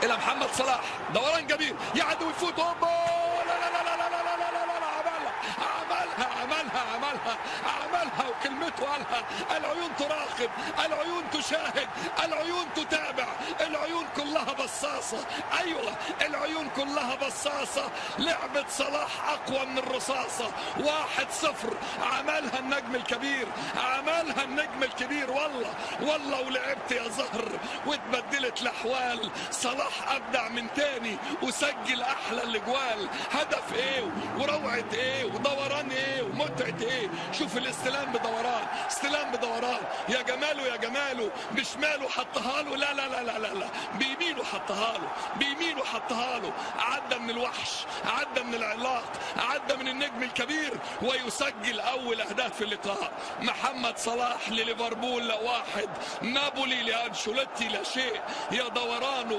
الى محمد صلاح، دوران جميل يعدي ويفوت، هوبا لا لا لا لا لا لا لا لا لا عملها وكلمته قالها. العيون تراقب، العيون تشاهد، العيون تتابع، العيون كلها بصاصة. ايوه العيون كلها بصاصة. لعبة صلاح اقوى من الرصاصة. 1-0 عملها النجم الكبير، عملها النجم الكبير. والله ولعبت يا زهر واتبدلت الاحوال. صلاح ابدع من تاني وسجل احلى الاجوال. هدف ايه وروعة ايه ودوران ايه ومتعة ايه. شوف الاستلام بدوران، استلام بدوران، يا جماله يا جماله. بشماله حطها له، لا لا لا لا لا, لا. بيمينه حطها له، بيمينه حطها له. عدى من الوحش، عدى من العلاق، عدى من النجم الكبير، ويسجل اول اهداف في اللقاء. محمد صلاح لليفربول 1، نابولي لانشيلوتي لا شيء. يا دورانه